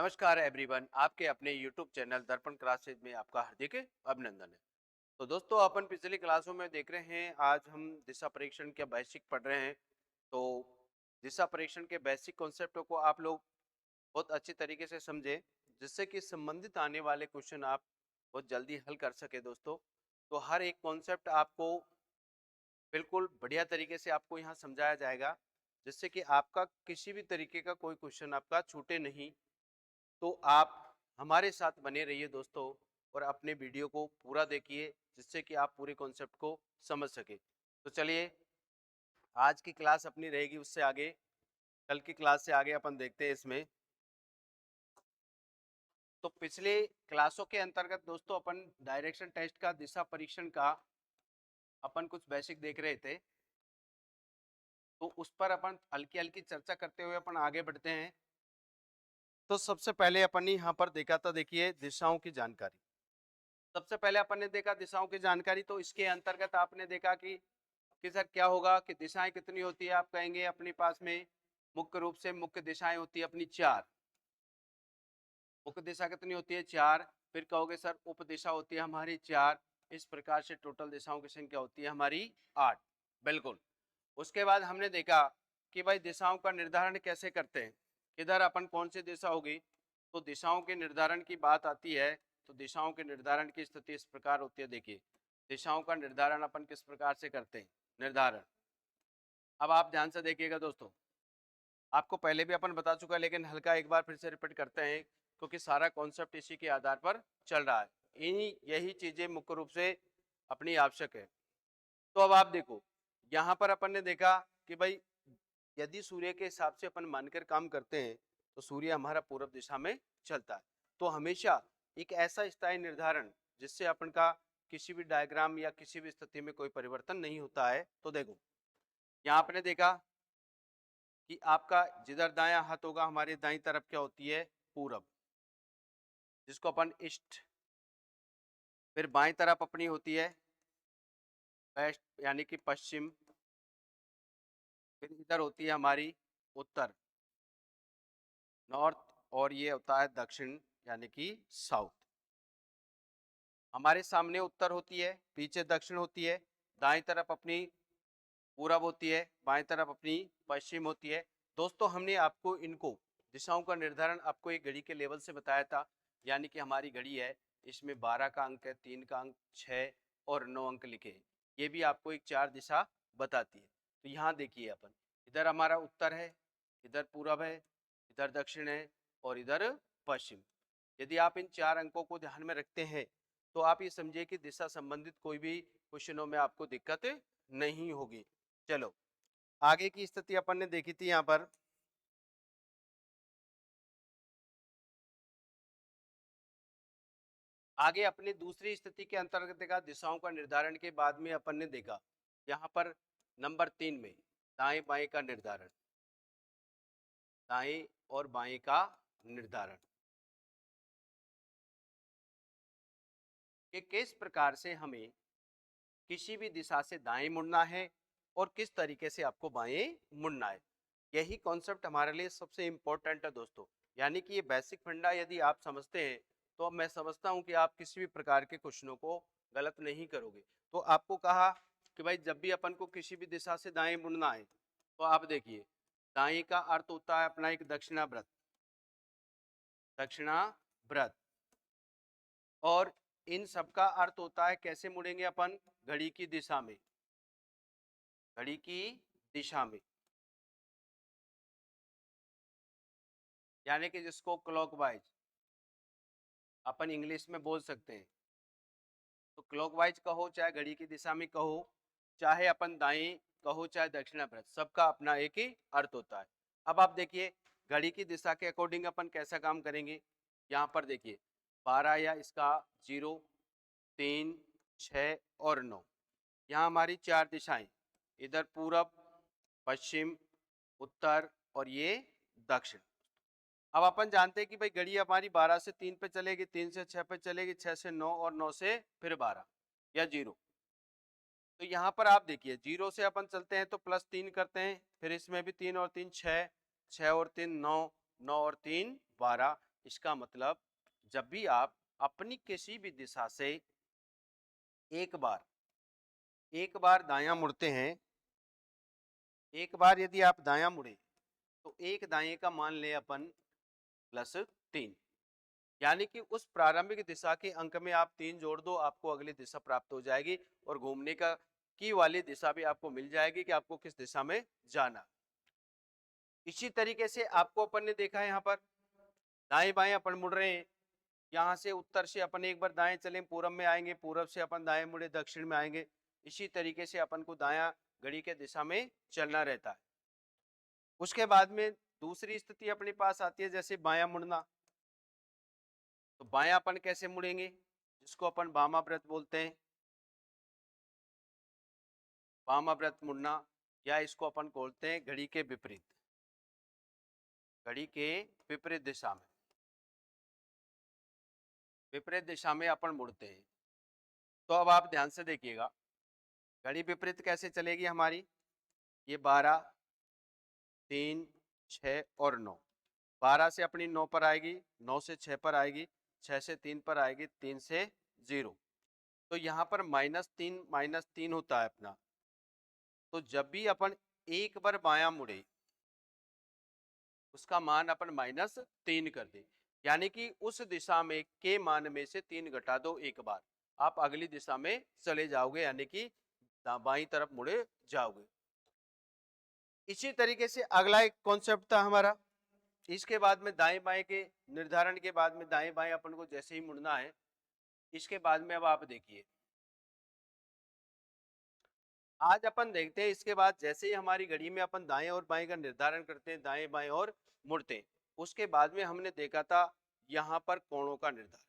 नमस्कार एवरीवन, आपके अपने YouTube चैनल दर्पण क्लासेज में आपका हार्दिक अभिनंदन है। तो दोस्तों, अपन पिछली क्लासों में देख रहे हैं, आज हम दिशा परीक्षण के बेसिक पढ़ रहे हैं। तो दिशा परीक्षण के बेसिक कॉन्सेप्टों को आप लोग बहुत अच्छी तरीके से समझें, जिससे कि संबंधित आने वाले क्वेश्चन आप बहुत जल्दी हल कर सके दोस्तों। तो हर एक कॉन्सेप्ट आपको बिल्कुल बढ़िया तरीके से आपको यहाँ समझाया जाएगा, जिससे कि आपका किसी भी तरीके का कोई क्वेश्चन आपका छूटे नहीं। तो आप हमारे साथ बने रहिए दोस्तों, और अपने वीडियो को पूरा देखिए, जिससे कि आप पूरे कॉन्सेप्ट को समझ सके। तो चलिए, आज की क्लास अपनी रहेगी उससे आगे, कल की क्लास से आगे अपन देखते हैं इसमें। तो पिछले क्लासों के अंतर्गत दोस्तों अपन डायरेक्शन टेस्ट का, दिशा परीक्षण का अपन कुछ बेसिक देख रहे थे। तो उस पर अपन हल्की हल्की चर्चा करते हुए अपन आगे बढ़ते हैं। तो सबसे पहले अपन ने यहाँ पर देखा था, देखिए, दिशाओं की जानकारी। सबसे पहले अपन ने देखा दिशाओं की जानकारी। तो इसके अंतर्गत आपने देखा कि सर क्या होगा कि दिशाएं कितनी होती है। आप कहेंगे अपने पास में मुख्य रूप से मुख्य दिशाएं होती है अपनी 4। मुख्य दिशा कितनी होती है? 4। फिर कहोगे सर उप दिशा होती है हमारी 4। इस प्रकार से टोटल दिशाओं की संख्या होती है हमारी 8। बिल्कुल। उसके बाद हमने देखा कि भाई दिशाओं का निर्धारण कैसे करते हैं, किधर अपन कौन सी दिशा होगी। तो दिशाओं के निर्धारण की बात आती है, तो दिशाओं के निर्धारण की स्थिति इस प्रकार होती है। देखिए, दिशाओं का निर्धारण अपन किस प्रकार से करते हैं। निर्धारण, अब आप ध्यान से देखिएगा दोस्तों, आपको पहले भी अपन बता चुका है, लेकिन हल्का एक बार फिर से रिपीट करते हैं, क्योंकि सारा कॉन्सेप्ट इसी के आधार पर चल रहा है। यही चीजें मुख्य रूप से अपनी आवश्यक है। तो अब आप देखो, यहाँ पर अपन ने देखा कि भाई यदि सूर्य के हिसाब से अपन मानकर काम करते हैं, तो सूर्य हमारा पूर्व दिशा में चलता है। तो हमेशा एक ऐसा स्थायी निर्धारण जिससे अपन का किसी भी डायग्राम या किसी भी स्थिति में कोई परिवर्तन नहीं होता है। तो देखो, यहाँ आपने देखा कि आपका जिधर दायां हाथ होगा, हमारी दाईं तरफ क्या होती है? पूरब, जिसको अपन ईस्ट। फिर बाईं तरफ अपनी होती है वेस्ट, यानी कि पश्चिम। फिर इधर होती है हमारी उत्तर, नॉर्थ। और ये होता है दक्षिण, यानी कि साउथ। हमारे सामने उत्तर होती है, पीछे दक्षिण होती है, दाईं तरफ अपनी पूरब होती है, बाईं तरफ अपनी पश्चिम होती है। दोस्तों, हमने आपको इनको दिशाओं का निर्धारण आपको एक घड़ी के लेवल से बताया था। यानी कि हमारी घड़ी है, इसमें 12 का अंक है, 3 का अंक, 6 और 9 अंक लिखे हैं। ये भी आपको एक 4 दिशा बताती है। तो यहाँ देखिए, अपन इधर हमारा उत्तर है, इधर पूरब है, इधर दक्षिण है और इधर पश्चिम। यदि आप इन 4 अंकों को ध्यान में रखते हैं, तो आप ये समझिए कि दिशा संबंधित कोई भी क्वेश्चनों में आपको दिक्कत नहीं होगी। चलो, आगे की स्थिति अपन ने देखी थी। यहाँ पर आगे अपनी दूसरी स्थिति के अंतर्गत देखा, दिशाओं का निर्धारण के बाद में अपन ने देखा यहाँ पर नंबर 3 में दाएं बाएं का निर्धारण, दाएं और बाएं का निर्धारण, कि किस प्रकार से हमें किसी भी दिशा से दाएं मुड़ना है और किस तरीके से आपको बाएं मुड़ना है। यही कॉन्सेप्ट हमारे लिए सबसे इंपॉर्टेंट है दोस्तों। यानी कि ये बेसिक फंडा यदि आप समझते हैं, तो अब मैं समझता हूं कि आप किसी भी प्रकार के क्वेश्चनों को गलत नहीं करोगे। तो आपको कहा कि भाई जब भी अपन को किसी भी दिशा से दाएं मुड़ना है, तो आप देखिए, दाएं का अर्थ होता है अपना एक दक्षिणाव्रत, दक्षिणाव्रत। और इन सबका अर्थ होता है कैसे मुड़ेंगे अपन? घड़ी की दिशा में, घड़ी की दिशा में, यानी कि जिसको क्लॉकवाइज अपन इंग्लिश में बोल सकते हैं। तो क्लॉकवाइज कहो, चाहे घड़ी की दिशा में कहो, चाहे अपन दाएं कहो, चाहे दक्षिणाव्रत, सबका अपना एक ही अर्थ होता है। अब आप देखिए, घड़ी की दिशा के अकॉर्डिंग अपन कैसा काम करेंगे। यहाँ पर देखिए, 12 या इसका 0, 3, 6 और 9, यहाँ हमारी 4 दिशाएं, इधर पूरब, पश्चिम, उत्तर और ये दक्षिण। अब अपन जानते हैं कि भाई घड़ी हमारी 12 से 3 पे चलेगी, 3 से 6 पे चलेगी, 6 से 9 और 9 से फिर 12 या 0। तो यहाँ पर आप देखिए, 0 से अपन चलते हैं तो +3 करते हैं, फिर इसमें भी 3 और 3 6, 6 और 3 9, 9 और 3 12, इसका मतलब जब भी आप अपनी किसी भी दिशा से एक बार दायां मुड़ते हैं, एक बार यदि आप दायां मुड़े तो एक दाएं का मान ले अपन +3, यानी कि उस प्रारंभिक दिशा के अंक में आप 3 जोड़ दो, आपको अगली दिशा प्राप्त हो जाएगी और घूमने का की वाली दिशा भी आपको मिल जाएगी कि आपको किस दिशा में जाना। इसी तरीके से आपको अपन ने देखा है यहाँ पर दाएं बाएं अपन मुड़ रहे हैं, यहाँ से उत्तर से अपन एक बार दाएं चले पूरब में आएंगे, पूरब से अपन दाएं मुड़े दक्षिण में आएंगे। इसी तरीके से अपन को दायां घड़ी के दिशा में चलना रहता है। उसके बाद में दूसरी स्थिति अपने पास आती है जैसे बायां मुड़ना। तो बायां अपन कैसे मुड़ेंगे, जिसको अपन वामाव्रत बोलते हैं, वामाव्रत मुड़ना, या इसको अपन बोलते हैं घड़ी के विपरीत, घड़ी के विपरीत दिशा में, विपरीत दिशा में अपन मुड़ते हैं। तो अब आप ध्यान से देखिएगा घड़ी विपरीत कैसे चलेगी हमारी, ये 12, 3, 6 और 9, 12 से अपनी 9 पर आएगी, 9 से 6 पर आएगी, 6 से 3 पर आएगी, 3 से 0। तो यहाँ पर -3 होता है अपना। तो जब भी अपन एक बार बायां मुड़े उसका मान अपन -3 कर दे, यानी कि उस दिशा में के मान में से 3 घटा दो एक बार, आप अगली दिशा में चले जाओगे, यानी कि बाईं तरफ मुड़े जाओगे। इसी तरीके से अगला एक कॉन्सेप्ट था हमारा, इसके बाद में दाएं बाएं के निर्धारण के बाद में दाएं बाएं अपन को जैसे ही मुड़ना है, इसके बाद में अब आप देखिए आज अपन देखते हैं, इसके बाद जैसे ही हमारी घड़ी में अपन दाएं और बाएं का निर्धारण करते हैं, दाएं बाएं और मुड़ते हैं, उसके बाद में हमने देखा था यहाँ पर कोणों का निर्धारण।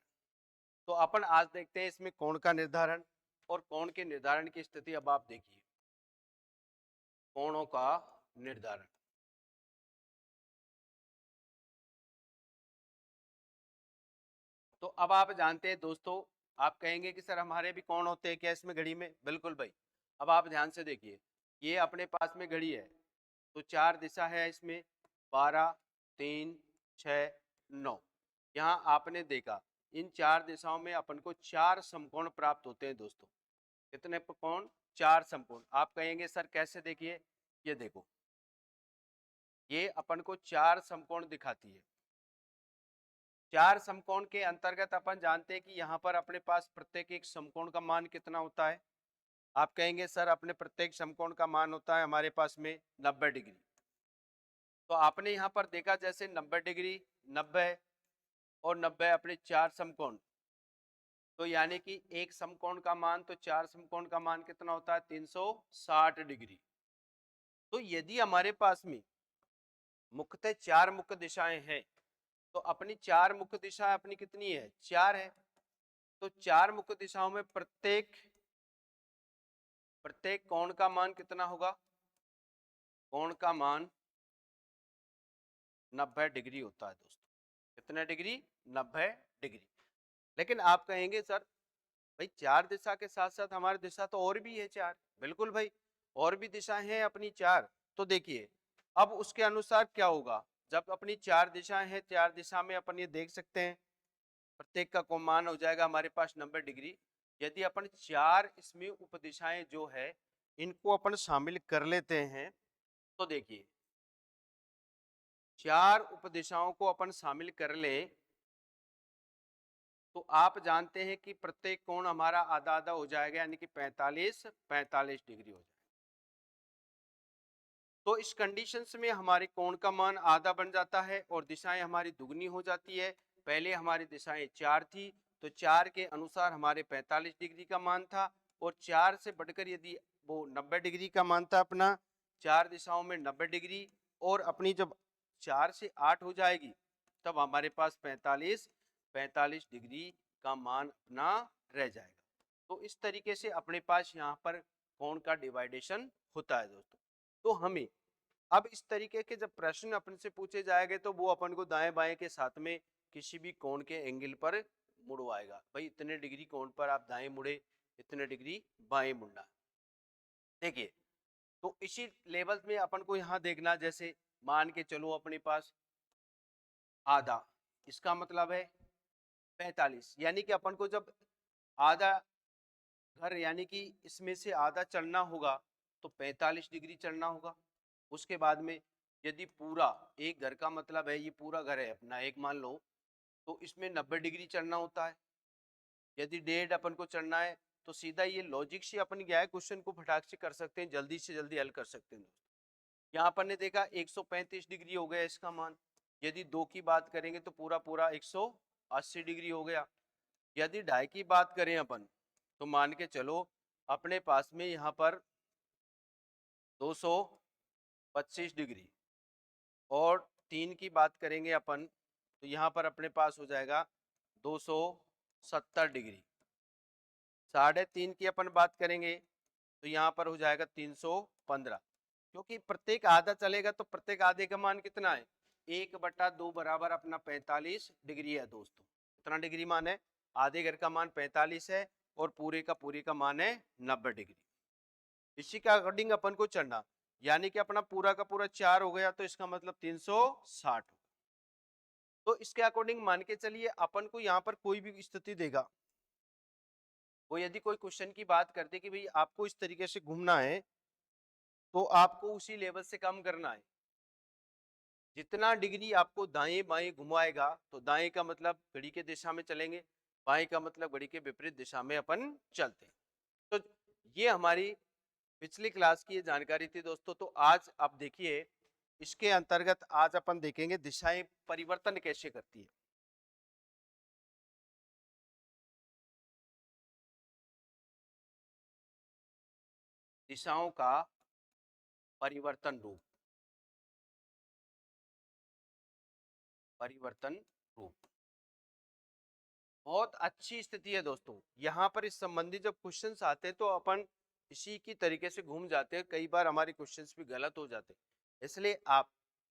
तो अपन आज देखते हैं इसमें कोण का निर्धारण, और कोण के निर्धारण की स्थिति अब आप देखिए, कोणों का निर्धारण। तो अब आप जानते हैं दोस्तों, आप कहेंगे कि सर हमारे भी कोण होते हैं क्या इसमें घड़ी में? बिल्कुल भाई। अब आप ध्यान से देखिए, ये अपने पास में घड़ी है, तो 4 दिशा है इसमें, 12, 3, 6, 9। यहाँ आपने देखा इन 4 दिशाओं में अपन को 4 समकोण प्राप्त होते हैं दोस्तों। कितने कोण? 4 समकोण। आप कहेंगे सर कैसे? देखिए ये देखो, ये अपन को 4 समकोण दिखाती है। 4 समकोण के अंतर्गत अपन जानते हैं कि यहाँ पर अपने पास प्रत्येक एक समकोण का मान कितना होता है। आप कहेंगे सर अपने प्रत्येक समकोण का मान होता है हमारे पास में 90 डिग्री। तो आपने यहाँ पर देखा जैसे 90 डिग्री, 90 और 90 अपने 4 समकोण, तो यानी कि एक समकोण का मान, तो 4 समकोण का मान कितना होता है? 360 डिग्री। तो यदि हमारे पास में मुख्यतः 4 मुख्य दिशाएं हैं, तो अपनी 4 मुख्य दिशा अपनी कितनी है? 4 है। तो 4 मुख्य दिशाओं में प्रत्येक कोण का मान कितना होगा? कोण का मान 90 डिग्री होता है दोस्तों। कितने डिग्री? 90 डिग्री। लेकिन आप कहेंगे सर भाई 4 दिशा के साथ साथ हमारी दिशा तो और भी है 4। बिल्कुल भाई, और भी दिशाएं हैं अपनी 4। तो देखिए अब उसके अनुसार क्या होगा, जब अपनी 4 दिशाएं हैं, 4 दिशा में अपन ये देख सकते हैं प्रत्येक का मान हो जाएगा हमारे पास 90 डिग्री। यदि अपन 4 इसमें उपदिशाएं जो है इनको अपन शामिल कर लेते हैं, तो देखिए 4 उपदिशाओं को अपन शामिल कर लें, तो आप जानते हैं कि प्रत्येक कोण हमारा आधा आधा हो जाएगा, यानी कि 45 डिग्री हो जाएगा। तो इस कंडीशंस में हमारे कोण का मान आधा बन जाता है और दिशाएं हमारी दुगनी हो जाती है। पहले हमारी दिशाएं 4 थी, तो 4 के अनुसार हमारे 45 डिग्री का मान था, और 4 से बढ़कर यदि वो 90 डिग्री का मान था अपना, 4 दिशाओं में 90 डिग्री, और अपनी जब 4 से 8 हो जाएगी तब हमारे पास 45 डिग्री का मान अपना रह जाएगा। तो इस तरीके से अपने पास यहाँ पर कोण का डिवाइडेशन होता है दोस्तों। तो हमें अब इस तरीके के जब प्रश्न अपन से पूछे जाएंगे, तो वो अपन को दाएं बाएं के साथ में किसी भी कोण के एंगल पर मुड़वाएगा। भाई इतने डिग्री कोण पर आप दाएं मुड़े, इतने डिग्री बाएं मुड़ना। देखिए तो इसी लेवल में अपन को यहाँ देखना, जैसे मान के चलो अपने पास आधा, इसका मतलब है 45, यानी कि अपन को जब आधा घर यानी कि इसमें से आधा चलना होगा तो 45 डिग्री चलना होगा। उसके बाद में यदि पूरा एक घर का मतलब है, ये पूरा घर है अपना एक मान लो, तो इसमें 90 डिग्री चलना होता है। यदि 1.5 अपन को चढ़ना है तो सीधा ये लॉजिक से अपन क्या है क्वेश्चन को फटाक से कर सकते हैं, जल्दी से जल्दी हल कर सकते हैं दोस्तों। यहाँ अपन ने देखा 135 डिग्री हो गया इसका मान। यदि 2 की बात करेंगे तो पूरा पूरा 180 डिग्री हो गया। यदि 2.5 की बात करें अपन तो मान के चलो अपने पास में यहाँ पर 225 डिग्री, और 3 की बात करेंगे अपन तो यहाँ पर अपने पास हो जाएगा 270 डिग्री। 3.5 की अपन बात करेंगे तो यहाँ पर हो जाएगा 315, क्योंकि प्रत्येक आधा चलेगा तो प्रत्येक आधे का मान कितना है 1/2 बराबर अपना 45 डिग्री है दोस्तों। कितना डिग्री मान है, आधे घर का मान 45 है और पूरे का मान है 90 डिग्री। इसी के अकॉर्डिंग अपन को चलना, यानी कि अपना पूरा का पूरा 4 हो गया तो इसका मतलब 360। तो इसके अकॉर्डिंग मान के चलिए अपन को यहाँ पर कोई भी स्थिति देगा, वो यदि कोई क्वेश्चन की बात करते कि भाई आपको इस तरीके से घूमना है तो आपको उसी लेवल से काम करना है। जितना डिग्री आपको दाएं बाएं घुमाएगा तो दाएं का मतलब घड़ी के दिशा में चलेंगे, बाएं का मतलब घड़ी के विपरीत दिशा में अपन चलते हैं। तो ये हमारी पिछली क्लास की ये जानकारी थी दोस्तों। तो आज आप देखिए इसके अंतर्गत आज अपन देखेंगे दिशाएं परिवर्तन कैसे करती है। दिशाओं का परिवर्तन रूप, परिवर्तन रूप बहुत अच्छी स्थिति है दोस्तों। यहाँ पर इस संबंधी जब क्वेश्चंस आते हैं तो अपन इसी की तरीके से घूम जाते हैं, कई बार हमारे क्वेश्चंस भी गलत हो जाते हैं। इसलिए आप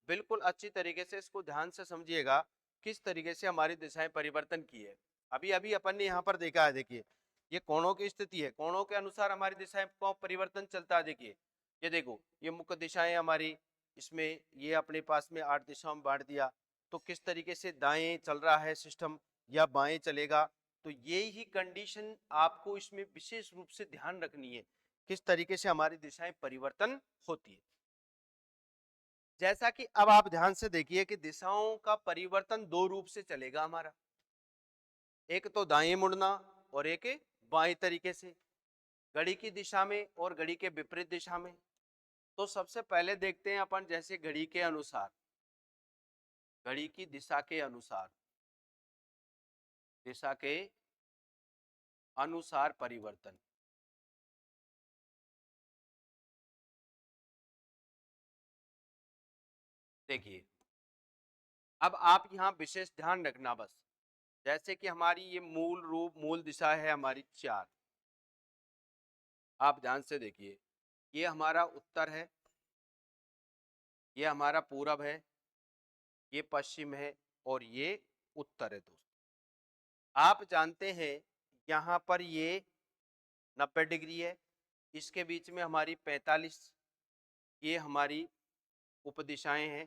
बिल्कुल अच्छी तरीके से इसको ध्यान से समझिएगा किस तरीके से हमारी दिशाएं परिवर्तन की है। अभी अभी अपन ने यहाँ पर देखा है, देखिए ये कोणों की स्थिति है, कोणों के अनुसार हमारी दिशाएं का परिवर्तन चलता है। देखिए ये देखो ये मुख्य दिशाएं हमारी, इसमें ये अपने पास में 8 दिशाओं में बांट दिया, तो किस तरीके से दाएं चल रहा है सिस्टम या बाएं चलेगा। तो ये ही कंडीशन आपको इसमें विशेष रूप से ध्यान रखनी है, किस तरीके से हमारी दिशाएं परिवर्तन होती है। जैसा कि अब आप ध्यान से देखिए कि दिशाओं का परिवर्तन 2 रूप से चलेगा हमारा, एक तो दाएं मुड़ना और एक बाएं तरीके से, घड़ी की दिशा में और घड़ी के विपरीत दिशा में। तो सबसे पहले देखते हैं अपन जैसे घड़ी के अनुसार, घड़ी की दिशा के अनुसार, दिशा के अनुसार परिवर्तन। देखिए अब आप यहाँ विशेष ध्यान रखना बस, जैसे कि हमारी ये मूल रूप मूल दिशा है हमारी 4। आप ध्यान से देखिए ये हमारा उत्तर है, ये हमारा पूरब है, ये पश्चिम है और ये उत्तर है दोस्तों। आप जानते हैं यहाँ पर ये 90 डिग्री है, इसके बीच में हमारी 45, ये हमारी उपदिशाएं हैं।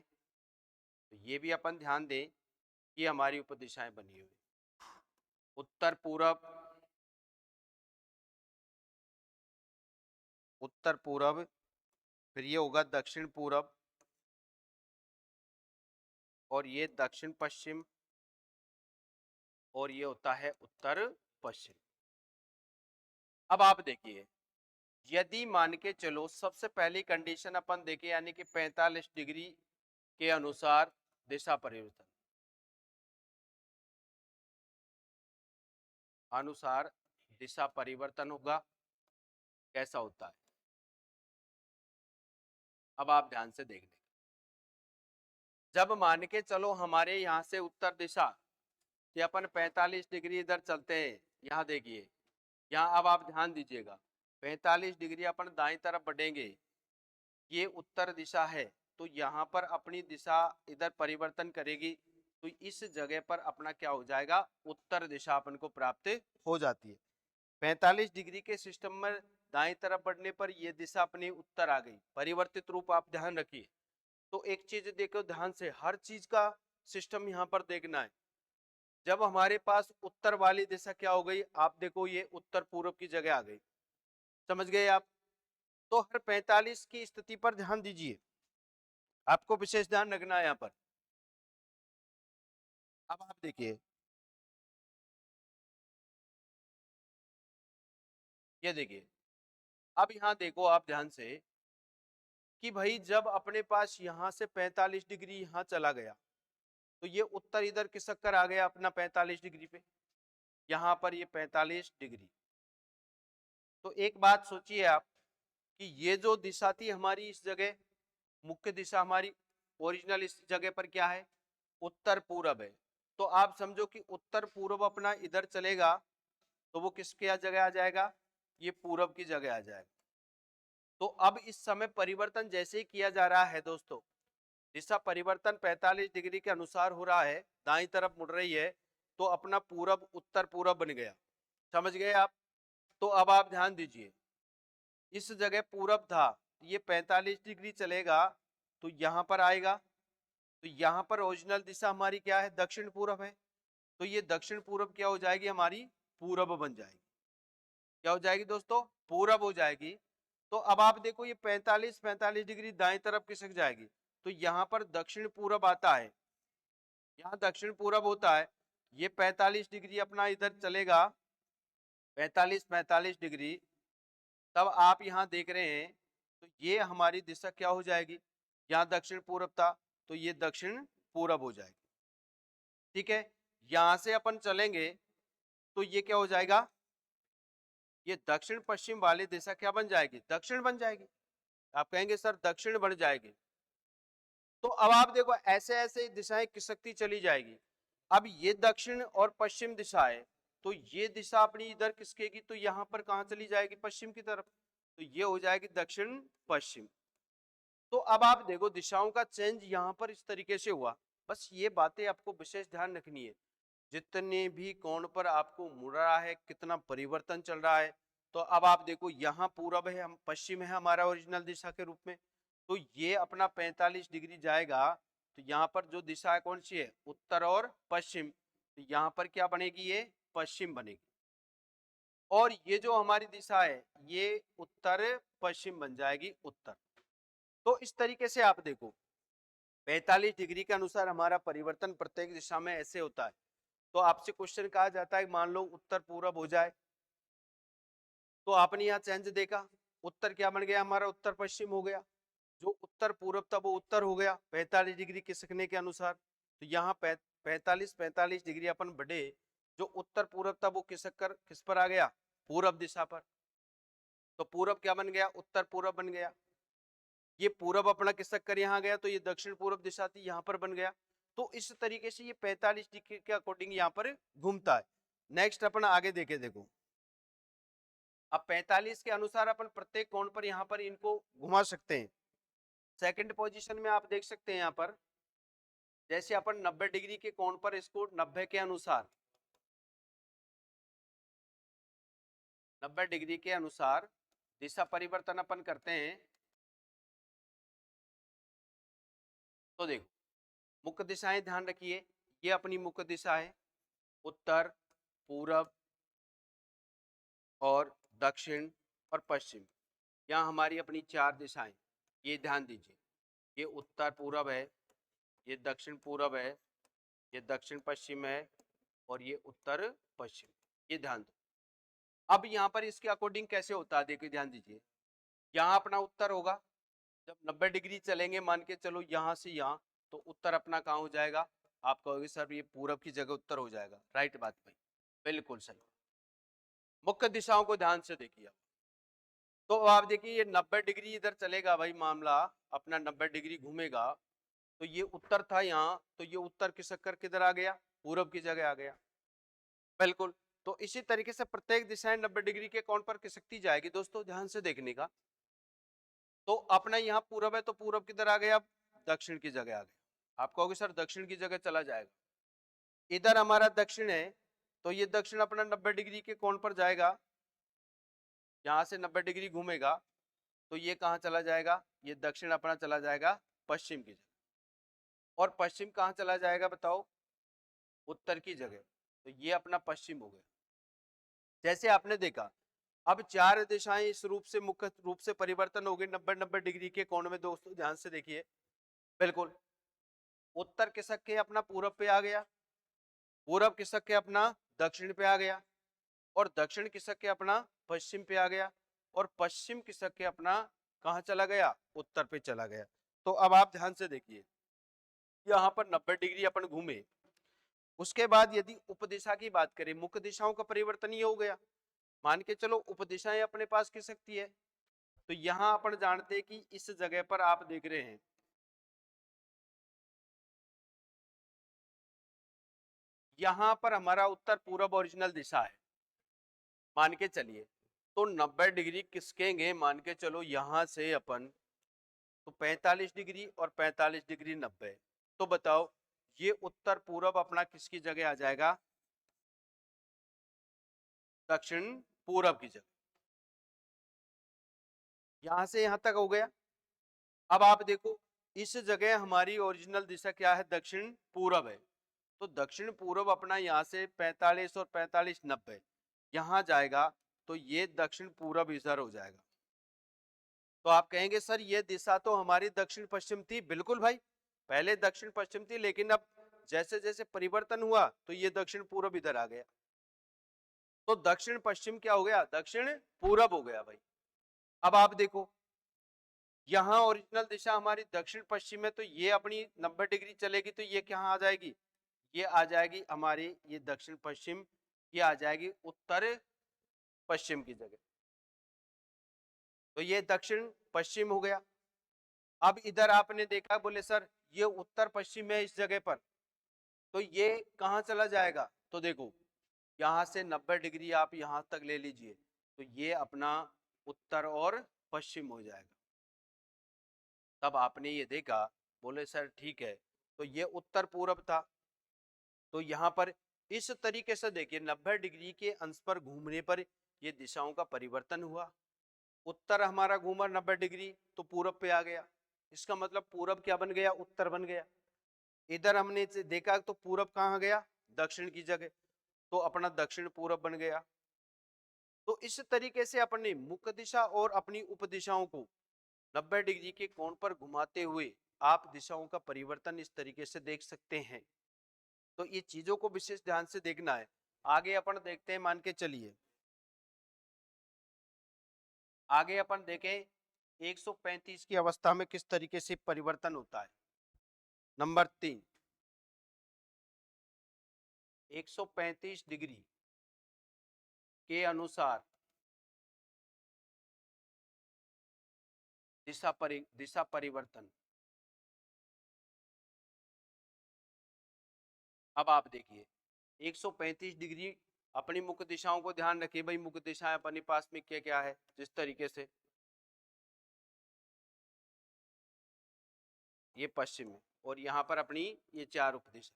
तो ये भी अपन ध्यान दें कि हमारी उपदिशाएं बनी हुई, उत्तर पूरब, उत्तर पूरब, फिर ये होगा दक्षिण पूरब और ये दक्षिण पश्चिम और ये होता है उत्तर पश्चिम। अब आप देखिए यदि मान के चलो सबसे पहली कंडीशन अपन देखें, यानी कि 45 डिग्री के अनुसार दिशा परिवर्तन, अनुसार दिशा परिवर्तन होगा, कैसा होता है। अब आप ध्यान से देख लें, जब मान के चलो हमारे यहाँ से उत्तर दिशा कि अपन 45 डिग्री इधर चलते हैं, यहाँ देखिए यहाँ अब आप ध्यान दीजिएगा 45 डिग्री अपन दाएं तरफ बढ़ेंगे, ये उत्तर दिशा है, तो यहाँ पर अपनी दिशा इधर परिवर्तन करेगी, तो इस जगह पर अपना क्या हो जाएगा उत्तर दिशा अपन को प्राप्त हो जाती है। 45 डिग्री के सिस्टम में दाएं तरफ बढ़ने पर यह दिशा अपनी उत्तर आ गई, परिवर्तित रूप आप ध्यान रखिए। तो एक चीज देखो ध्यान से, हर चीज का सिस्टम यहाँ पर देखना है। जब हमारे पास उत्तर वाली दिशा क्या हो गई, आप देखो ये उत्तर पूर्व की जगह आ गई, समझ गए आप। तो हर 45 की स्थिति पर ध्यान दीजिए, आपको विशेष ध्यान रखना है यहाँ पर। अब आप देखिए, ये देखिए, अब यहाँ देखो आप ध्यान से कि भाई जब अपने पास यहाँ से 45 डिग्री यहाँ चला गया, तो ये उत्तर इधर खिसक कर आ गया अपना 45 डिग्री पे, यहाँ पर ये 45 डिग्री। तो एक बात सोचिए आप कि ये जो दिशा थी हमारी, इस जगह मुख्य दिशा हमारी ओरिजिनल इस जगह पर क्या है, उत्तर पूरब है। तो आप समझो कि उत्तर पूर्व अपना इधर चलेगा तो वो किसके जगह आ जाएगा, ये पूरब की जगह आ जाएगा। तो अब इस समय परिवर्तन जैसे ही किया जा रहा है दोस्तों, दिशा परिवर्तन 45 डिग्री के अनुसार हो रहा है, दाईं तरफ मुड़ रही है, तो अपना पूरब उत्तर पूरब बन गया, समझ गए आप। तो अब आप ध्यान दीजिए, इस जगह पूरब था, ये 45 डिग्री चलेगा तो यहां पर आएगा, तो यहां पर ओरिजिनल दिशा हमारी क्या है, दक्षिण पूरब है, तो ये दक्षिण पूरब क्या हो जाएगी हमारी, पूरब बन जाएगी। क्या हो जाएगी दोस्तों, पूरब हो जाएगी। तो अब आप देखो ये 45 डिग्री दाएं तरफ खिसक जाएगी, तो यहाँ पर दक्षिण पूरब आता है, यहाँ दक्षिण पूरब होता है, ये 45 डिग्री अपना इधर चलेगा, 45 डिग्री। तब आप यहाँ देख रहे हैं, तो ये हमारी दिशा क्या हो जाएगी, यहाँ दक्षिण पूरब था तो ये दक्षिण पूरब हो जाएगी, ठीक है। यहां से अपन चलेंगे तो ये क्या हो जाएगा, ये दक्षिण पश्चिम वाली दिशा क्या बन जाएगी, दक्षिण बन जाएगी। आप कहेंगे सर दक्षिण बन जाएगी, तो अब आप देखो ऐसे ऐसे दिशाएं खिसकती चली जाएगी। अब ये दक्षिण और पश्चिम दिशा है, तो ये दिशा अपनी इधर खिसकेगी, तो यहाँ पर कहाँ चली जाएगी, पश्चिम की तरफ, तो ये हो जाएगी दक्षिण पश्चिम। तो अब आप देखो दिशाओं का चेंज यहाँ पर इस तरीके से हुआ। बस ये बातें आपको विशेष ध्यान रखनी है, जितने भी कोण पर आपको मुड़ रहा है, कितना परिवर्तन चल रहा है। तो अब आप देखो यहाँ पूरब है, हम पश्चिम है हमारा ओरिजिनल दिशा के रूप में, तो ये अपना 45 डिग्री जाएगा, तो यहाँ पर जो दिशा है कौन सी है, उत्तर और पश्चिम, तो यहाँ पर क्या बनेगी, ये पश्चिम बनेगी। और ये जो हमारी दिशा है ये उत्तर पश्चिम बन जाएगी, उत्तर। तो इस तरीके से आप देखो 45 डिग्री के अनुसार हमारा परिवर्तन प्रत्येक दिशा में ऐसे होता है। तो आपसे क्वेश्चन कहा जाता है, मान लो उत्तर पूरब हो जाए, तो आपने यहाँ चेंज देखा, उत्तर क्या बन गया हमारा, उत्तर पश्चिम हो गया। जो उत्तर पूरब था वो उत्तर हो गया 45 डिग्री खिसकने के अनुसार। तो यहाँ 45 डिग्री अपन बढ़े, जो उत्तर पूरब था वो खिसक कर किस पर आ गया, पूरब दिशा पर। तो पूरब क्या बन गया, उत्तर पूरब बन गया। ये पूरब अपना खिसक कर यहाँ गया, तो ये दक्षिण पूरब दिशा थी, यहाँ पर बन गया। तो इस तरीके से ये 45 डिग्री के अकॉर्डिंग यहाँ पर घूमता है। नेक्स्ट अपन आगे देखे, देखो अब 45 के अनुसार अपन प्रत्येक कोण पर यहाँ पर इनको घुमा सकते हैं। सेकंड पोजीशन में आप देख सकते हैं यहाँ पर, जैसे अपन 90 डिग्री के कोण पर इसको 90 के अनुसार, 90 डिग्री के अनुसार दिशा परिवर्तन अपन करते हैं। तो देखो मुख्य दिशाएं ध्यान रखिए, ये अपनी मुख्य दिशा है, उत्तर, पूरब और दक्षिण और पश्चिम। यहाँ हमारी अपनी चार दिशाएं, ये ध्यान दीजिए, ये उत्तर पूरब है, ये दक्षिण पूरब है, ये दक्षिण पश्चिम है और ये उत्तर पश्चिम, ये ध्यान दो। अब यहाँ पर इसके अकॉर्डिंग कैसे होता है, देखिए ध्यान दीजिए, यहाँ अपना उत्तर होगा, जब 90 डिग्री चलेंगे मान के चलो यहाँ से यहाँ, तो उत्तर अपना कहाँ हो जाएगा, आप कहोगे सर ये पूरब की जगह उत्तर हो जाएगा, राइट बात भाई, बिल्कुल सही। मुख्य दिशाओं को ध्यान से देखिए। तो आप देखिए ये 90 डिग्री इधर चलेगा भाई, मामला अपना 90 डिग्री घूमेगा, तो ये उत्तर था यहाँ, तो ये उत्तर खिसक कर किधर आ गया, पूरब की जगह आ गया, बिल्कुल। तो इसी तरीके से प्रत्येक दिशाएं 90 डिग्री के कोण पर खिसकती जाएगी दोस्तों, ध्यान से देखने का। तो अपना यहाँ पूरब है, तो पूरब किधर आ गया, दक्षिण की जगह आ गया। आप कहोगे सर दक्षिण की जगह चला जाएगा, इधर हमारा दक्षिण है, तो ये दक्षिण अपना 90 डिग्री के कोण पर जाएगा, यहाँ से 90 डिग्री घूमेगा, तो ये कहाँ चला जाएगा, ये दक्षिण अपना चला जाएगा पश्चिम की जगह। और पश्चिम कहाँ चला जाएगा बताओ, उत्तर की जगह। तो ये अपना पश्चिम हो गया। जैसे आपने देखा अब चार दिशाएं इस रूप से मुख्य रूप से परिवर्तन हो गई 90-90 डिग्री के कोण में। दोस्तों ध्यान से देखिए, बिल्कुल उत्तर खिसक के अपना पूरब पे आ गया, पूरब खिसक के अपना दक्षिण पे आ गया, और दक्षिण खिसक के अपना पश्चिम पे आ गया, और पश्चिम खिसक के अपना कहाँ चला गया, उत्तर पे चला गया। तो अब आप ध्यान से देखिए, यहाँ पर 90 डिग्री अपन घूमे। उसके बाद यदि उपदिशा की बात करें, मुख्य दिशाओं का परिवर्तन ही हो गया। मान के चलो उपदिशाएं अपने पास खिसकती है, तो यहां अपन जानते हैं कि इस जगह पर आप देख रहे हैं, यहां पर हमारा उत्तर पूरब ओरिजिनल दिशा है, मान के चलिए। तो 90 डिग्री खिसकेंगे, मान के चलो यहां से अपन, तो 45 डिग्री और 45 डिग्री 90। तो बताओ ये उत्तर पूरब अपना किसकी जगह आ जाएगा, दक्षिण पूरब की जगह। यहां से यहां तक हो गया। अब आप देखो इस जगह हमारी ओरिजिनल दिशा क्या है, दक्षिण पूरब है। तो दक्षिण पूरब अपना यहाँ से 45 और 45 90 यहां जाएगा, तो ये दक्षिण पूरब इधर हो जाएगा। तो आप कहेंगे सर ये दिशा तो हमारी दक्षिण पश्चिम थी। बिल्कुल भाई, पहले दक्षिण पश्चिम थी, लेकिन अब जैसे जैसे परिवर्तन हुआ तो ये दक्षिण पूरब इधर आ गया। तो दक्षिण पश्चिम क्या हो गया, दक्षिण पूरब हो गया भाई। अब आप देखो यहाँ ओरिजिनल दिशा हमारी दक्षिण पश्चिम है, तो ये अपनी 90 डिग्री चलेगी, तो ये कहाँ आ जाएगी, ये आ जाएगी हमारी, ये दक्षिण पश्चिम, ये आ जाएगी उत्तर पश्चिम की जगह। तो ये दक्षिण पश्चिम हो गया। अब इधर आपने देखा, बोले सर ये उत्तर पश्चिम है इस जगह पर, तो ये कहाँ चला जाएगा। तो देखो यहां से 90 डिग्री आप यहां तक ले लीजिए, तो ये अपना उत्तर और पश्चिम हो जाएगा। तब आपने ये देखा, बोले सर ठीक है, तो ये उत्तर पूरब था। तो यहाँ पर इस तरीके से देखिए 90 डिग्री के अंश पर घूमने पर ये दिशाओं का परिवर्तन हुआ। उत्तर हमारा घूमा 90 डिग्री तो पूरब पे आ गया, इसका मतलब पूरब क्या बन गया, उत्तर बन गया। इधर हमने देखा तो पूरब कहाँ गया, दक्षिण की जगह, तो अपना दक्षिण पूरब बन गया। तो इस तरीके से अपने मुख्य दिशा और अपनी उपदिशाओं को 90 डिग्री के कोण पर घुमाते हुए आप दिशाओं का परिवर्तन इस तरीके से देख सकते हैं। तो ये चीजों को विशेष ध्यान से देखना है। आगे अपन देखते हैं, मान के चलिए आगे अपन देखें 135 की अवस्था में किस तरीके से परिवर्तन होता है। नंबर 3, 135 डिग्री के अनुसार दिशा परिवर्तन। अब आप देखिए 135 डिग्री अपनी मुख्य दिशाओं को ध्यान रखिए भाई, मुख्य दिशाएं अपने पास में क्या क्या है, जिस तरीके से ये पश्चिम है और यहाँ पर अपनी ये चार उपदिशा।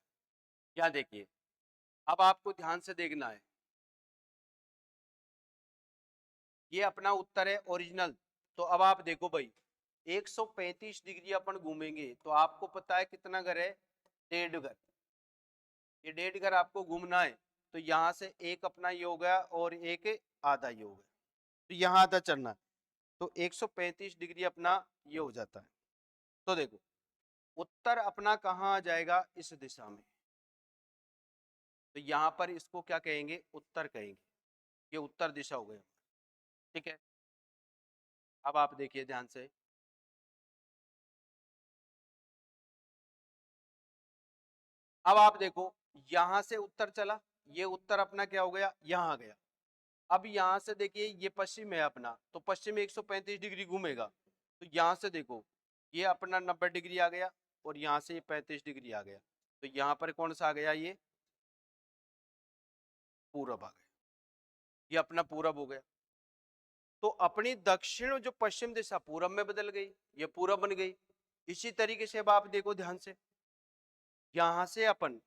क्या देखिए, अब आपको ध्यान से देखना है, ये अपना उत्तर है ओरिजिनल। तो अब आप देखो भाई 135 डिग्री अपन घूमेंगे, तो आपको पता है कितना घर है, 1.5 घर। ये 1.5 घर आपको घूमना है, तो यहाँ से एक अपना ये हो गया और एक आधा ये हो गया, तो यहाँ आधा चलना है, तो 135 डिग्री अपना ये हो जाता है। तो देखो उत्तर अपना कहाँ आ जाएगा, इस दिशा में, तो यहाँ पर इसको क्या कहेंगे, उत्तर कहेंगे। ये उत्तर दिशा हो गया, ठीक है। अब आप देखिए ध्यान से, अब आप देखो यहां से उत्तर चला, ये उत्तर अपना क्या हो गया, यहाँ आ गया। अब यहां से देखिए ये पश्चिम है अपना, तो पश्चिम 135 डिग्री घूमेगा, तो यहां से देखो ये अपना 90 डिग्री आ गया और यहाँ से ये 35 डिग्री आ गया, तो यहाँ पर कौन सा आ गया, ये पूरब आ गया, ये अपना पूरब हो गया। तो अपनी दक्षिण जो पश्चिम दिशा पूरब में बदल गई, ये पूरब बन गई। इसी तरीके से अब आप देखो ध्यान से, यहां से अपन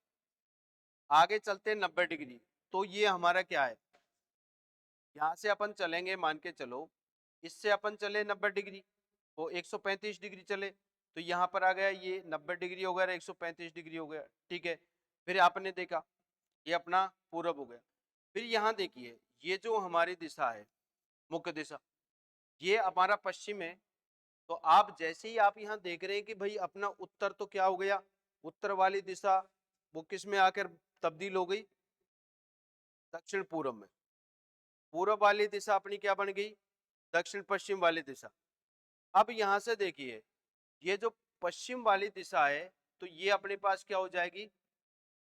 आगे चलते हैं 90 डिग्री, तो ये हमारा क्या है, यहाँ से अपन चलेंगे, मान के चलो इससे अपन चले 90 डिग्री, वो 135 डिग्री चले, तो यहाँ पर आ गया ये 90 डिग्री हो गया, 135 डिग्री हो गया, ठीक है। फिर आपने देखा ये अपना पूरब हो गया। फिर यहाँ देखिए, ये जो हमारी दिशा है मुख्य दिशा, ये हमारा पश्चिम है। तो आप जैसे ही आप यहाँ देख रहे हैं कि भाई अपना उत्तर तो क्या हो गया, उत्तर वाली दिशा वो किस में आकर तब्दील हो गई, दक्षिण पूर्व में। पूर्व वाली दिशा अपनी क्या बन गई, दक्षिण पश्चिम वाली दिशा। अब यहां से देखिए, ये जो पश्चिम वाली दिशा है, तो ये अपने पास क्या हो जाएगी,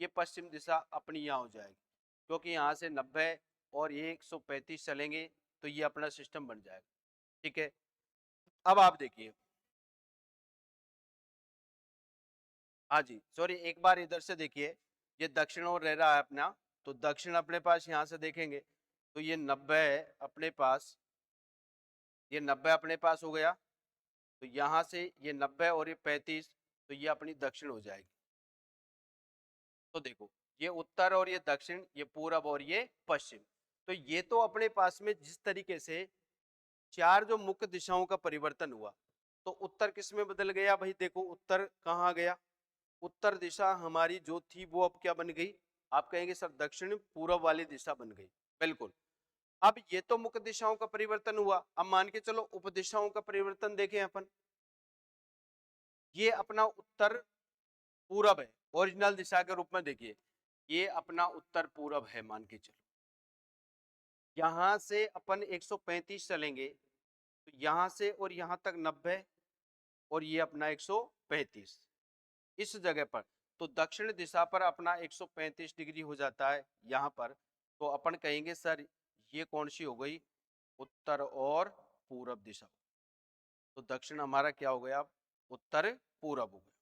ये पश्चिम दिशा अपनी यहाँ हो जाएगी, क्योंकि यहाँ से 90 और ये 135 चलेंगे तो ये अपना सिस्टम बन जाएगा। ठीक है, अब आप देखिए, हाँ जी सॉरी, एक बार इधर से देखिए, ये दक्षिण और रह रहा है अपना, तो दक्षिण अपने पास यहाँ से देखेंगे तो ये 90 है अपने पास, ये 90 अपने पास हो गया। तो यहाँ से ये 90 और ये 35, तो ये अपनी दक्षिण हो जाएगी। तो देखो, ये उत्तर और ये दक्षिण, ये पूरब और ये पश्चिम। तो ये तो अपने पास में जिस तरीके से चार जो मुख्य दिशाओं का परिवर्तन हुआ, तो उत्तर किस में बदल गया भाई, देखो उत्तर कहाँ गया, उत्तर दिशा हमारी जो थी वो अब क्या बन गई, आप कहेंगे सर दक्षिण पूरब वाली दिशा बन गई, बिल्कुल। अब ये तो मुख्य दिशाओं का परिवर्तन हुआ, अब मान के चलो उपदिशाओं का परिवर्तन देखें अपन। ये अपना उत्तर पूरब है, ओरिजिनल दिशा के रूप में देखिए, ये अपना उत्तर पूरब है मान के चलो। यहां से अपन 135 चलेंगे तो यहां से और यहां तक 90 और ये अपना 135 इस जगह पर, तो दक्षिण दिशा पर अपना 135 डिग्री हो जाता है यहाँ पर। तो अपन कहेंगे सर ये कौन सी हो गई, उत्तर और पूरब दिशा। तो दक्षिण हमारा क्या हो गया, उत्तर पूरब हो गया।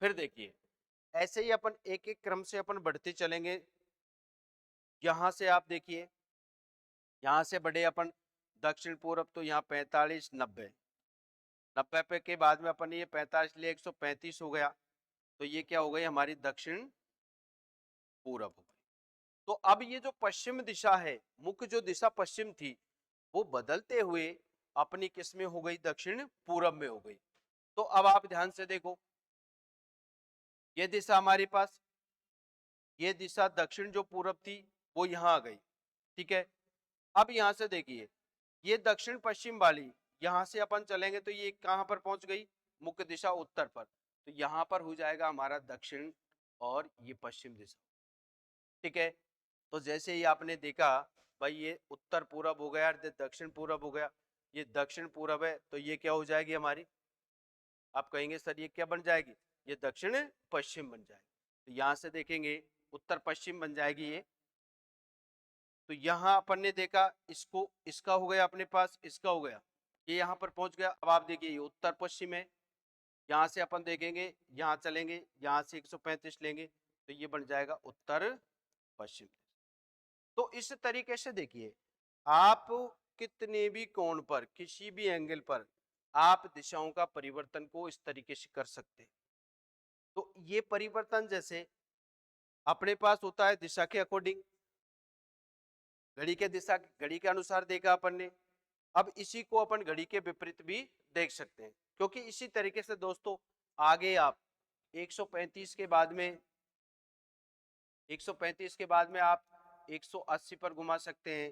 फिर देखिए, ऐसे ही अपन एक एक क्रम से अपन बढ़ते चलेंगे। यहां से आप देखिए, यहां से बढ़े अपन दक्षिण पूरब, तो यहाँ 45 90, 90 पे के बाद में अपन ये 45 लिए 135 हो गया, तो ये क्या हो गई हमारी दक्षिण पूरब हो गई। तो अब ये जो पश्चिम दिशा है, मुख्य जो दिशा पश्चिम थी, वो बदलते हुए अपनी किस में हो गई, दक्षिण पूरब में हो गई। तो अब आप ध्यान से देखो, ये दिशा हमारे पास, ये दिशा दक्षिण जो पूरब थी वो यहां आ गई। ठीक है, अब यहां से देखिए, ये दक्षिण पश्चिम वाली यहां से अपन चलेंगे तो ये कहां पर पहुंच गई, मुख्य दिशा उत्तर पर, तो यहां पर हो जाएगा हमारा दक्षिण और ये पश्चिम दिशा। ठीक है, तो जैसे ही आपने देखा भाई, ये उत्तर पूरब हो गया, दक्षिण पूरब हो गया, ये दक्षिण पूरब है, तो ये क्या हो जाएगी हमारी, आप कहेंगे सर ये क्या बन जाएगी, ये दक्षिण पश्चिम बन जाएगी। तो यहां से देखेंगे उत्तर पश्चिम बन जाएगी ये। तो यहां अपन ने देखा, इसको इसका हो गया अपने पास, इसका हो गया, ये यहां पर पहुंच गया। अब आप देखिए, ये उत्तर पश्चिम है, यहां से अपन देखेंगे, यहां चलेंगे, यहां से 135 लेंगे, तो ये बन जाएगा उत्तर पश्चिम। तो इस तरीके से देखिए, आप कितने भी कोण पर, किसी भी एंगल पर आप दिशाओं का परिवर्तन को इस तरीके से कर सकते हैं। तो ये परिवर्तन जैसे अपने पास होता है दिशा के अकॉर्डिंग, घड़ी के दिशा, घड़ी के अनुसार देखा अपन ने। अब इसी को अपन घड़ी के विपरीत भी देख सकते हैं, क्योंकि इसी तरीके से दोस्तों आगे आप 135 के बाद में, 135 के बाद में आप 180 पर घुमा सकते हैं,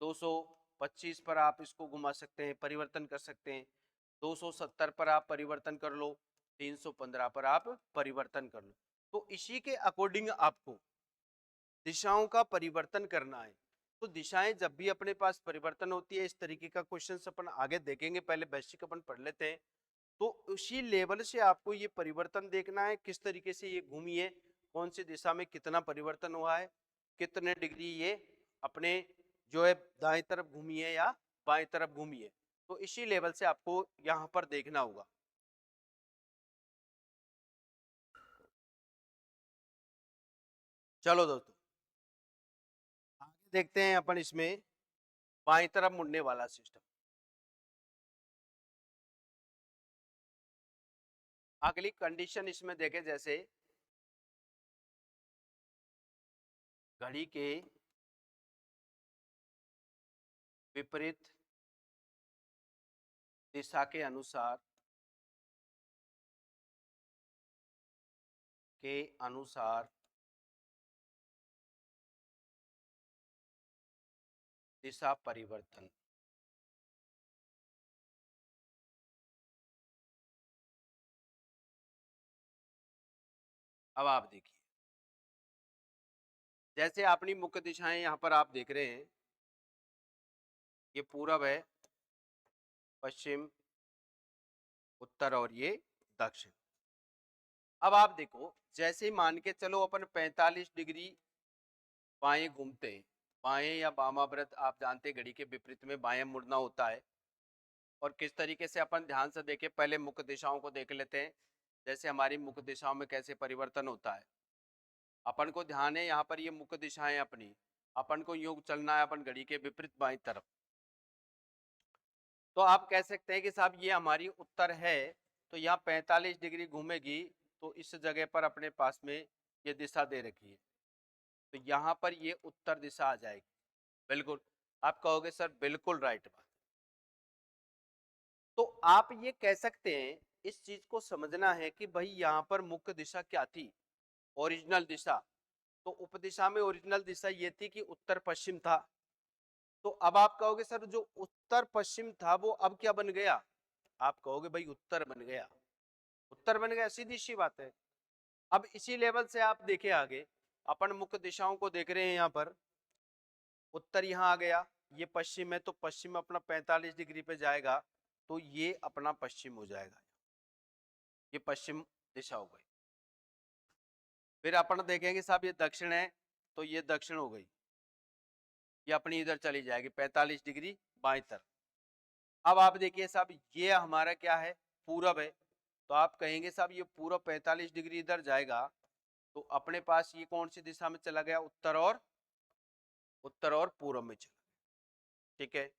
225 पर आप इसको घुमा सकते हैं, परिवर्तन कर सकते हैं, 270 पर आप परिवर्तन कर लो, 315 पर आप परिवर्तन कर लो। तो इसी के अकॉर्डिंग आपको दिशाओं का परिवर्तन करना है। तो दिशाएं जब भी अपने पास परिवर्तन होती है, इस तरीके का क्वेश्चन अपन आगे देखेंगे, पहले बेसिक अपन पढ़ लेते हैं। तो उसी लेवल से आपको ये परिवर्तन देखना है, किस तरीके से ये घूमी है, कौन सी दिशा में कितना परिवर्तन हुआ है, कितने डिग्री ये अपने जो है दाएं तरफ घूमी है या बाएं तरफ घूमी है। तो इसी लेवल से आपको यहाँ पर देखना होगा। चलो दोस्तों, आगे देखते हैं अपन इसमें बाएं तरफ मुड़ने वाला सिस्टम। अगली कंडीशन इसमें देखें, जैसे घड़ी के विपरीत दिशा के अनुसार दिशा परिवर्तन। अब आप देखिए, जैसे अपनी मुख्य दिशाएं यहाँ पर आप देख रहे हैं, ये पूरब है, पश्चिम, उत्तर और ये दक्षिण। अब आप देखो, जैसे मान के चलो अपन 45 डिग्री बाएं घूमते हैं, बाएं या वामाव्रत आप जानते हैं, घड़ी के विपरीत में बाएं मुड़ना होता है। और किस तरीके से अपन ध्यान से देखें, पहले मुख्य दिशाओं को देख लेते हैं, जैसे हमारी मुख्य दिशाओं में कैसे परिवर्तन होता है। अपन को ध्यान है यहाँ पर ये मुख्य दिशाएं अपनी, अपन को योग चलना है अपन घड़ी के विपरीत बाई तरफ। तो आप कह सकते हैं कि साहब ये हमारी उत्तर है, तो यहाँ 45 डिग्री घूमेगी, तो इस जगह पर अपने पास में ये दिशा दे रखी है, तो यहाँ पर ये उत्तर दिशा आ जाएगी। बिल्कुल, आप कहोगे सर बिल्कुल राइट बात। तो आप ये कह सकते हैं, इस चीज को समझना है कि भाई यहाँ पर मुख्य दिशा क्या थी, ओरिजिनल दिशा। तो उपदिशा में ओरिजिनल दिशा ये थी कि उत्तर पश्चिम था। तो अब आप कहोगे सर जो उत्तर पश्चिम था वो अब क्या बन गया, आप कहोगे भाई उत्तर बन गया, उत्तर बन गया, सीधी सी बात है। अब इसी लेवल से आप देखें आगे, अपन मुख्य दिशाओं को देख रहे हैं, यहाँ पर उत्तर यहाँ आ गया, ये पश्चिम है, तो पश्चिम अपना 45 डिग्री पे जाएगा, तो ये अपना पश्चिम हो जाएगा, ये पश्चिम दिशा हो गई। फिर अपन देखेंगे साहब ये दक्षिण है, तो ये दक्षिण हो गई, ये अपनी इधर चली जाएगी 45 डिग्री बाएं तरफ। अब आप देखिए साहब ये हमारा क्या है, पूरब है, तो आप कहेंगे साहब ये पूरब 45 डिग्री इधर जाएगा, तो अपने पास ये कौन सी दिशा में चला गया, उत्तर और पूरब में चला। ठीक है,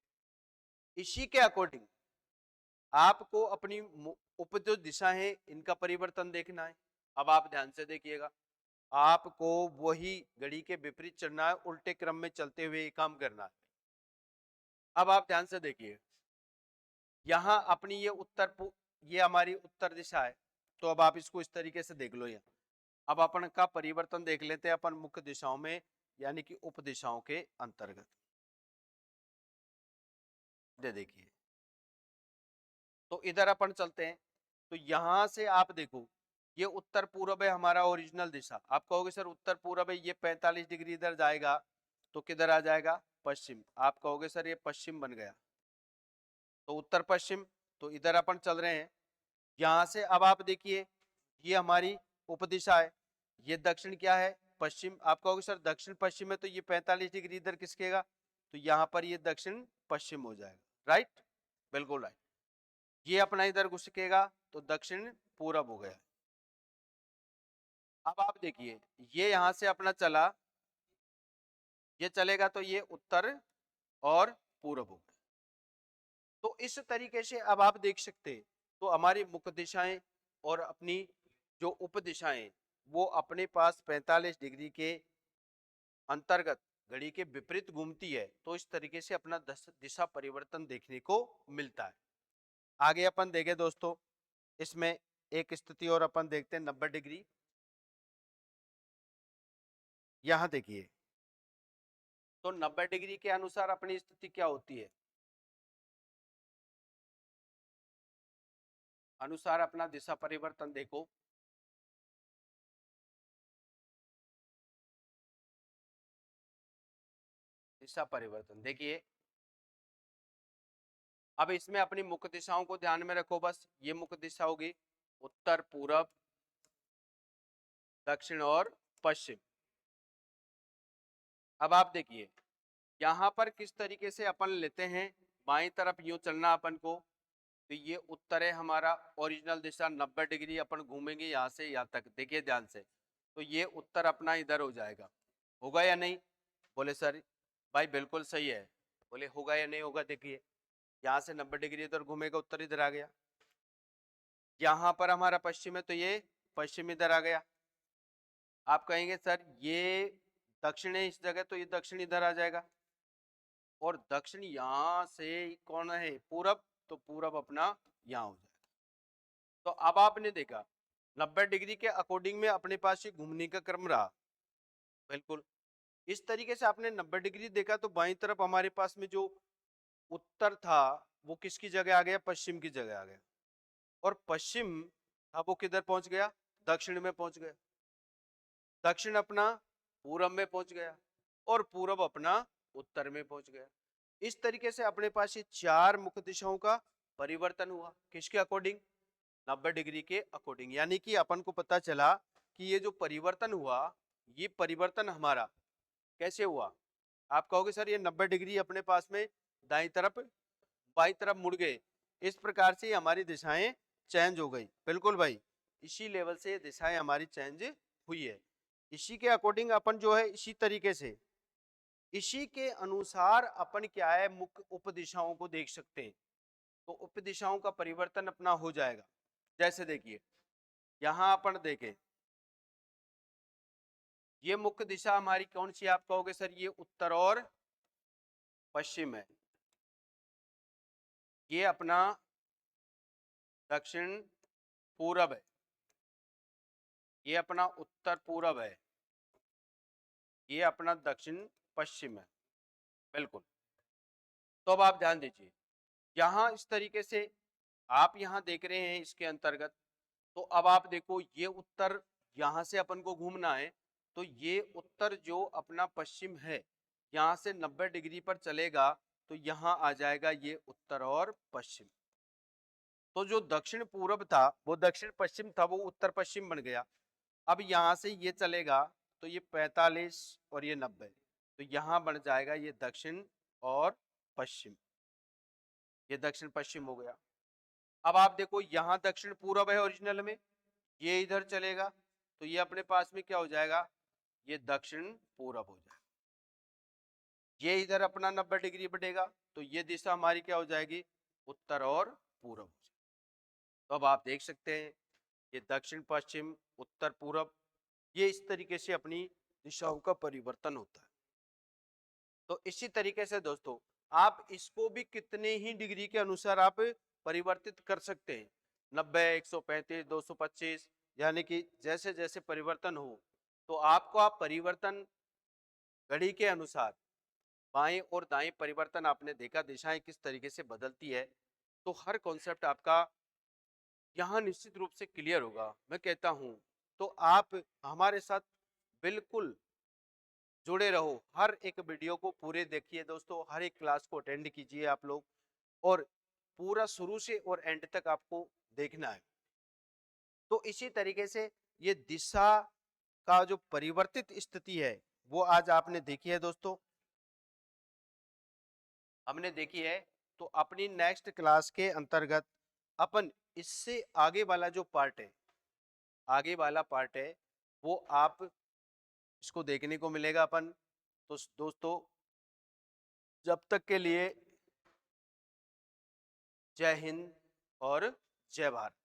इसी के अकॉर्डिंग आपको अपनी उप जो दिशा है इनका परिवर्तन देखना है। अब आप ध्यान से देखिएगा, आपको वही घड़ी के विपरीत चलना है, उल्टे क्रम में चलते हुए काम करना है। अब आप ध्यान से देखिए, यहाँ अपनी ये हमारी उत्तर दिशा है, तो अब आप इसको इस तरीके से देख लो। यहाँ अब अपन का परिवर्तन देख लेते हैं अपन मुख्य दिशाओं में, यानी कि उप दिशाओं के अंतर्गत। देखिए, तो इधर अपन चलते हैं, तो यहां से आप देखो ये उत्तर पूर्व है हमारा ओरिजिनल दिशा। आप कहोगे सर उत्तर पूर्व है, ये 45 डिग्री इधर जाएगा, तो किधर आ जाएगा, पश्चिम। आप कहोगे सर ये पश्चिम बन गया, तो उत्तर पश्चिम, तो इधर अपन चल रहे हैं। यहां से अब आप देखिए ये हमारी उपदिशा है, ये दक्षिण क्या है, पश्चिम। आप कहोगे सर दक्षिण पश्चिम है, तो ये 45 डिग्री इधर खिसकेगा, तो यहाँ पर ये दक्षिण पश्चिम हो जाएगा। राइट, बिल्कुल राइट। ये अपना इधर घुसकेगा, तो दक्षिण पूरब हो गया। अब आप देखिए ये यहां से अपना चला, ये चलेगा, तो ये उत्तर और पूरब हो गया। तो इस तरीके से अब आप देख सकते हैं, तो हमारी मुख्य दिशाएं और अपनी जो उप दिशाएं वो अपने पास 45 डिग्री के अंतर्गत घड़ी के विपरीत घूमती है, तो इस तरीके से अपना दिशा परिवर्तन देखने को मिलता है। आगे अपन देखें दोस्तों, इसमें एक स्थिति और अपन देखते हैं 90 डिग्री। यहां देखिए, तो 90 डिग्री के अनुसार अपनी स्थिति क्या होती है, अनुसार अपना दिशा परिवर्तन देखो। दिशा परिवर्तन देखिए, अब इसमें अपनी मुख्य दिशाओं को ध्यान में रखो, बस ये मुख्य दिशा होगी, उत्तर पूरब दक्षिण और पश्चिम। अब आप देखिए यहां पर किस तरीके से अपन लेते हैं, बाईं तरफ यूं चलना अपन को, तो ये उत्तर है हमारा ओरिजिनल दिशा, 90 डिग्री अपन घूमेंगे यहाँ से यहाँ तक, देखिए ध्यान से, तो ये उत्तर अपना इधर हो जाएगा। होगा या नहीं, बोले सर भाई बिल्कुल सही है, बोले होगा या नहीं होगा। देखिए यहाँ से 90 डिग्री इधर घूमेगा, उत्तर इधर आ गया। यहाँ पर हमारा पश्चिम है, तो ये पश्चिम इधर आ गया। आप कहेंगे सर ये दक्षिण है इस जगह, तो ये दक्षिण इधर आ जाएगा, और दक्षिण यहाँ से कौन है, पूरब, तो पूरब अपना यहाँ हो जाएगा। तो अब आपने देखा 90 डिग्री के अकॉर्डिंग में अपने पास ये घूमने का क्रम रहा, बिल्कुल। इस तरीके से आपने 90 डिग्री देखा तो बाईं तरफ हमारे पास में जो उत्तर था वो किसकी जगह आ गया, पश्चिम की जगह आ गया, और पश्चिम था वो किधर पहुंच गया, दक्षिण में पहुंच गया, दक्षिण अपना पूरब में पहुंच गया, और पूरब अपना उत्तर में पहुंच गया। इस तरीके से अपने पास ये चार मुख्य दिशाओं का परिवर्तन हुआ, किसके अकॉर्डिंग, 90 डिग्री के अकॉर्डिंग। यानी कि अपन को पता चला कि ये जो परिवर्तन हुआ, ये परिवर्तन हमारा कैसे हुआ। आप कहोगे सर ये 90 डिग्री अपने पास में दाईं तरफ बाईं तरफ मुड़ गए, इस प्रकार से हमारी दिशाएं चेंज हो गई। बिल्कुल भाई, इसी लेवल से दिशाएं हमारी चेंज हुई है। इसी के अकॉर्डिंग अपन जो है, इसी तरीके से इसी के अनुसार अपन क्या है, मुख्य उप दिशाओं को देख सकते हैं। तो उप दिशाओं का परिवर्तन अपना हो जाएगा। जैसे देखिए यहां अपन देखें, ये मुख्य दिशा हमारी कौन सी है, आप कहोगे सर ये उत्तर और पश्चिम है, ये अपना दक्षिण पूरब है, ये अपना उत्तर पूरब है, ये अपना दक्षिण पश्चिम है। बिल्कुल। तो अब आप ध्यान दीजिए, यहां इस तरीके से आप यहां देख रहे हैं इसके अंतर्गत, तो अब आप देखो ये उत्तर यहां से अपन को घूमना है, तो ये उत्तर जो अपना पश्चिम है यहां से 90 डिग्री पर चलेगा, तो यहां आ जाएगा ये उत्तर और पश्चिम। तो जो दक्षिण पूरब था वो दक्षिण पश्चिम था, वो उत्तर पश्चिम बन गया। अब यहां से ये चलेगा तो ये 45 और ये 90, तो यहां बन जाएगा ये दक्षिण और पश्चिम, ये दक्षिण पश्चिम हो गया। अब आप देखो यहाँ दक्षिण पूरब है ओरिजिनल में, ये इधर चलेगा तो ये अपने पास में क्या हो जाएगा, ये दक्षिण पूरब हो जाएगा। ये इधर अपना 90 डिग्री बढ़ेगा तो ये दिशा हमारी क्या हो जाएगी, उत्तर और पूरब हो जाएगी। तो अब आप देख सकते हैं ये दक्षिण पश्चिम उत्तर पूरब, ये इस तरीके से अपनी दिशाओं का परिवर्तन होता है। तो इसी तरीके से दोस्तों आप इसको भी कितने ही डिग्री के अनुसार आप परिवर्तित कर सकते हैं, 90, 135, 225, यानी कि जैसे जैसे परिवर्तन हो तो आपको आप परिवर्तन घड़ी के अनुसार बाएं और दाएं परिवर्तन आपने देखा, दिशाएं किस तरीके से बदलती है, तो हर कॉन्सेप्ट आपका यहाँ निश्चित रूप से क्लियर होगा मैं कहता हूँ। तो आप हमारे साथ बिल्कुल जुड़े रहो, हर एक वीडियो को पूरे देखिए दोस्तों, हर एक क्लास को अटेंड कीजिए आप लोग, और पूरा शुरू से और एंड तक आपको देखना है। तो इसी तरीके से ये दिशा का जो परिवर्तित स्थिति है वो आज आपने देखी है दोस्तों, हमने देखी है। तो अपनी नेक्स्ट क्लास के अंतर्गत अपन इससे आगे वाला जो पार्ट है, आगे वाला पार्ट है वो आप इसको देखने को मिलेगा अपन। तो दोस्तों जब तक के लिए जय हिंद और जय भारत।